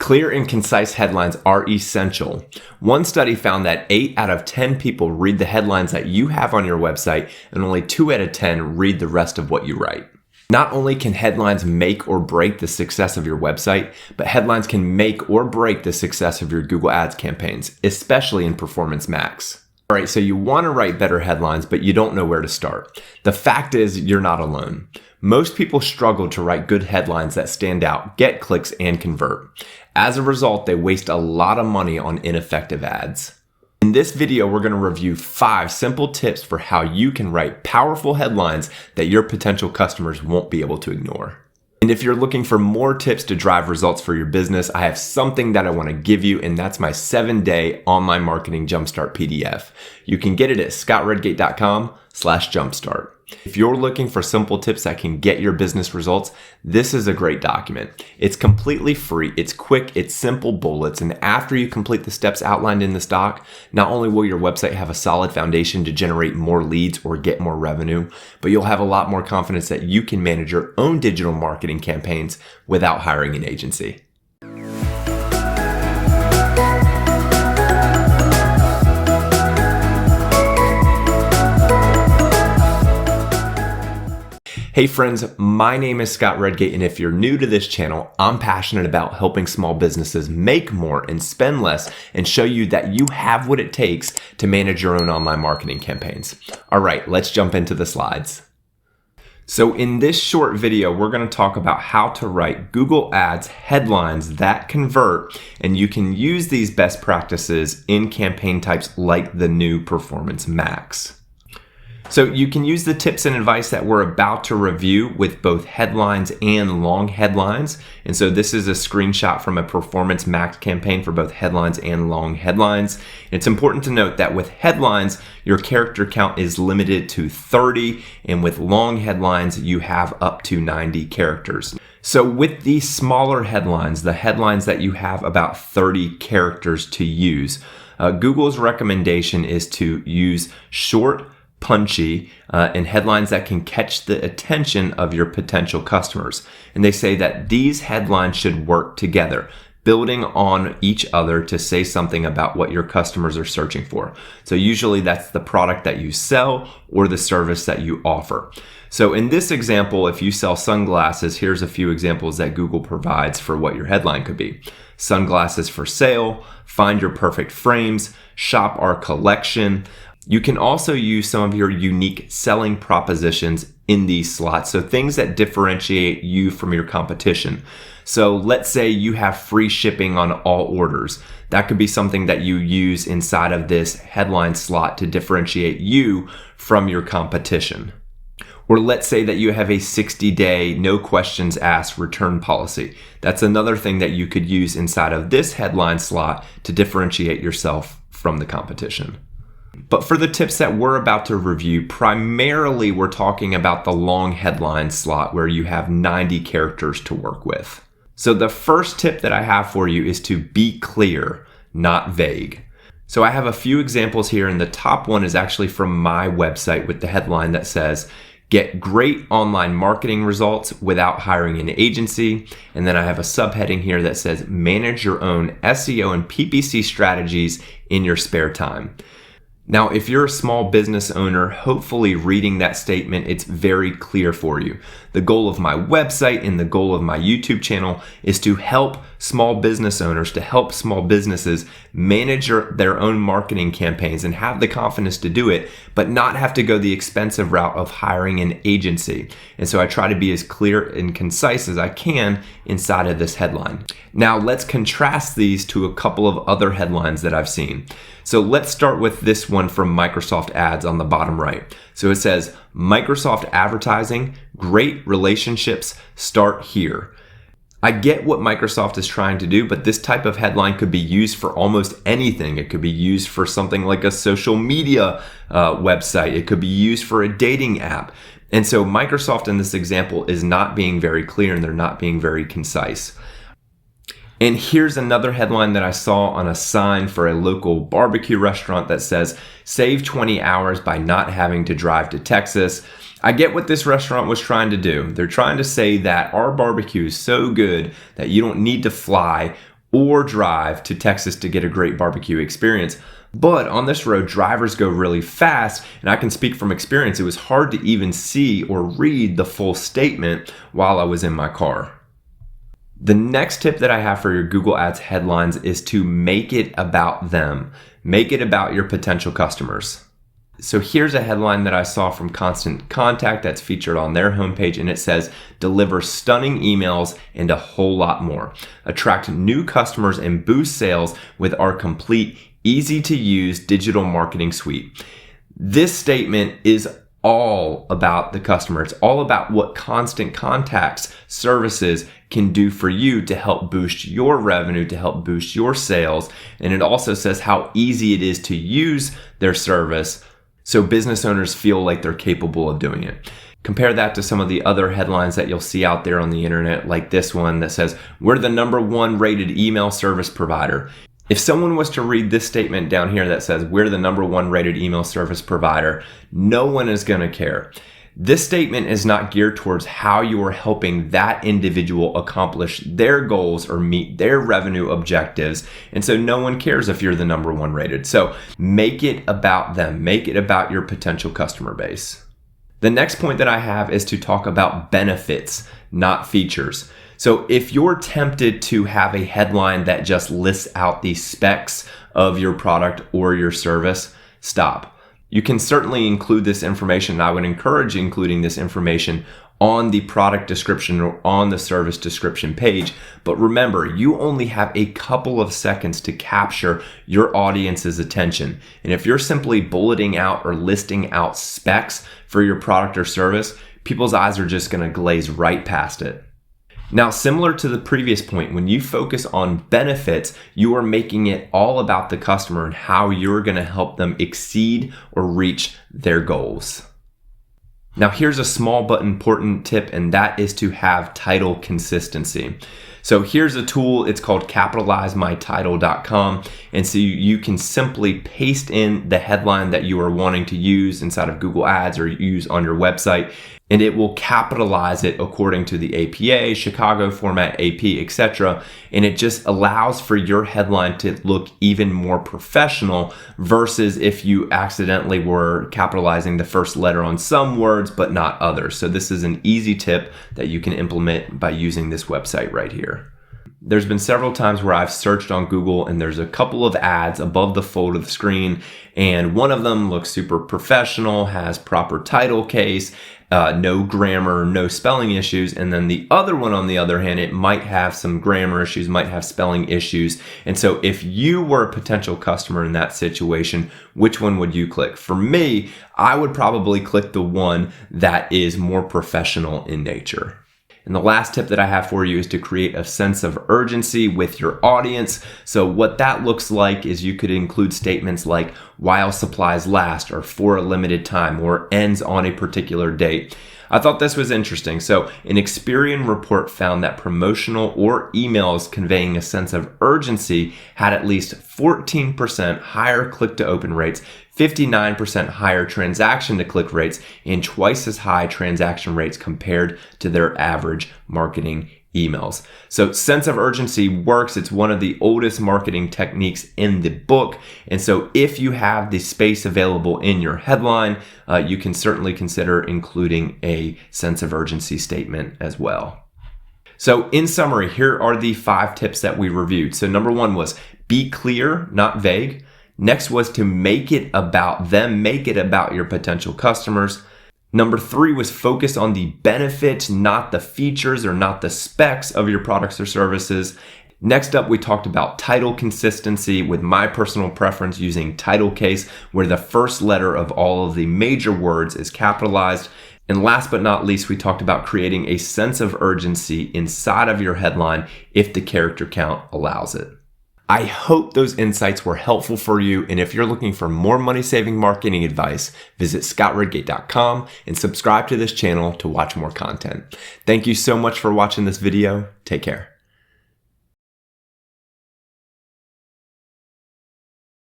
Clear and concise headlines are essential. One study found that 8 out of 10 people read the headlines that you have on your website, and only 2 out of 10 read the rest of what you write. Not only can headlines make or break the success of your website, but headlines can make or break the success of your Google Ads campaigns, especially in Performance Max. All right, so you want to write better headlines, but you don't know where to start. The fact is, you're not alone. Most people struggle to write good headlines that stand out, get clicks, and convert. As a result, they waste a lot of money on ineffective ads. In this video, we're going to review 5 simple tips for how you can write powerful headlines that your potential customers won't be able to ignore. And if you're looking for more tips to drive results for your business, I have something that I want to give you, and that's my 7-day online marketing jumpstart PDF. You can get it at scottredgate.com/jumpstart. If you're looking for simple tips that can get your business results, this is a great document. It's completely free, it's quick, it's simple bullets, and after you complete the steps outlined in this doc, not only will your website have a solid foundation to generate more leads or get more revenue, but you'll have a lot more confidence that you can manage your own digital marketing campaigns without hiring an agency. Hey friends, my name is Scott Redgate, and if you're new to this channel, I'm passionate about helping small businesses make more and spend less and show you that you have what it takes to manage your own online marketing campaigns. All right, let's jump into the slides. So in this short video, we're going to talk about how to write Google Ads headlines that convert, and you can use these best practices in campaign types like the new Performance Max. So you can use the tips and advice that we're about to review with both headlines and long headlines. And so this is a screenshot from a Performance Max campaign for both headlines and long headlines. It's important to note that with headlines, your character count is limited to 30, and with long headlines, you have up to 90 characters. So with these smaller headlines, the headlines that you have about 30 characters to use, Google's recommendation is to use short, punchy, and headlines that can catch the attention of your potential customers. And they say that these headlines should work together, building on each other to say something about what your customers are searching for. So usually that's the product that you sell or the service that you offer. So in this example, if you sell sunglasses, here's a few examples that Google provides for what your headline could be. Sunglasses for sale, find your perfect frames, shop our collection. You can also use some of your unique selling propositions in these slots, so things that differentiate you from your competition. So let's say you have free shipping on all orders. That could be something that you use inside of this headline slot to differentiate you from your competition. Or let's say that you have a 60-day, no questions asked return policy. That's another thing that you could use inside of this headline slot to differentiate yourself from the competition. But for the tips that we're about to review, primarily we're talking about the long headline slot where you have 90 characters to work with. So the first tip that I have for you is to be clear, not vague. So I have a few examples here, and the top one is actually from my website with the headline that says, "Get great online marketing results without hiring an agency." And then I have a subheading here that says, "Manage your own SEO and PPC strategies in your spare time." Now, if you're a small business owner, hopefully reading that statement, it's very clear for you. The goal of my website and the goal of my YouTube channel is to help small business owners, to help small businesses manage their own marketing campaigns and have the confidence to do it, but not have to go the expensive route of hiring an agency. And so I try to be as clear and concise as I can inside of this headline. Now, let's contrast these to a couple of other headlines that I've seen. So let's start with this one from Microsoft Ads on the bottom right. So it says, "Microsoft advertising, great relationships start here." I get what Microsoft is trying to do, but this type of headline could be used for almost anything. It could be used for something like a social media website. It could be used for a dating app. And so Microsoft in this example is not being very clear, and they're not being very concise. And here's another headline that I saw on a sign for a local barbecue restaurant that says, "Save 20 hours by not having to drive to Texas." I get what this restaurant was trying to do. They're trying to say that our barbecue is so good that you don't need to fly or drive to Texas to get a great barbecue experience. But on this road, drivers go really fast, and I can speak from experience, it was hard to even see or read the full statement while I was in my car. The next tip that I have for your Google Ads headlines is to make it about them. Make it about your potential customers. So here's a headline that I saw from Constant Contact that's featured on their homepage, and it says, "Deliver stunning emails and a whole lot more. Attract new customers and boost sales with our complete, easy-to-use digital marketing suite." This statement is all about the customer. It's all about what Constant Contact's services can do for you to help boost your revenue, to help boost your sales. And it also says how easy it is to use their service so business owners feel like they're capable of doing it. Compare that to some of the other headlines that you'll see out there on the internet, like this one that says, "We're the #1 rated email service provider." If someone was to read this statement down here that says, "We're the #1 rated email service provider," no one is going to care. This statement is not geared towards how you are helping that individual accomplish their goals or meet their revenue objectives. And so no one cares if you're the #1 rated. So make it about them. Make it about your potential customer base. The next point that I have is to talk about benefits, not features. So if you're tempted to have a headline that just lists out the specs of your product or your service, stop. You can certainly include this information, and I would encourage including this information on the product description or on the service description page. But remember, you only have a couple of seconds to capture your audience's attention. And if you're simply bulleting out or listing out specs for your product or service, people's eyes are just going to glaze right past it. Now, similar to the previous point, when you focus on benefits, you are making it all about the customer and how you're going to help them exceed or reach their goals. Now, here's a small but important tip, and that is to have title consistency. So here's a tool, it's called capitalizemytitle.com. And so you can simply paste in the headline that you are wanting to use inside of Google Ads or use on your website, and it will capitalize it according to the APA, Chicago format, AP, etc. And it just allows for your headline to look even more professional versus if you accidentally were capitalizing the first letter on some words but not others. So this is an easy tip that you can implement by using this website right here. There's been several times where I've searched on Google and there's a couple of ads above the fold of the screen, and one of them looks super professional, has proper title case, no grammar, no spelling issues. And then the other one, on the other hand, it might have some grammar issues, might have spelling issues. And so if you were a potential customer in that situation, which one would you click? For me, I would probably click the one that is more professional in nature. And the last tip that I have for you is to create a sense of urgency with your audience. So what that looks like is you could include statements like "while supplies last," or "for a limited time," or "ends on a particular date." I thought this was interesting. So an Experian report found that promotional or emails conveying a sense of urgency had at least 14% higher click-to-open rates, 59% higher transaction-to-click rates, and twice as high transaction rates compared to their average marketing emails. So sense of urgency works. It's one of the oldest marketing techniques in the book. And so if you have the space available in your headline, you can certainly consider including a sense of urgency statement as well. So in summary, here are the 5 tips that we reviewed. So number 1 was be clear, not vague. Next was to make it about them, make it about your potential customers. Number 3 was focus on the benefits, not the features or not the specs of your products or services. Next up, we talked about title consistency, with my personal preference using title case, where the first letter of all of the major words is capitalized. And last but not least, we talked about creating a sense of urgency inside of your headline if the character count allows it. I hope those insights were helpful for you. And if you're looking for more money-saving marketing advice, visit scottredgate.com and subscribe to this channel to watch more content. Thank you so much for watching this video. Take care.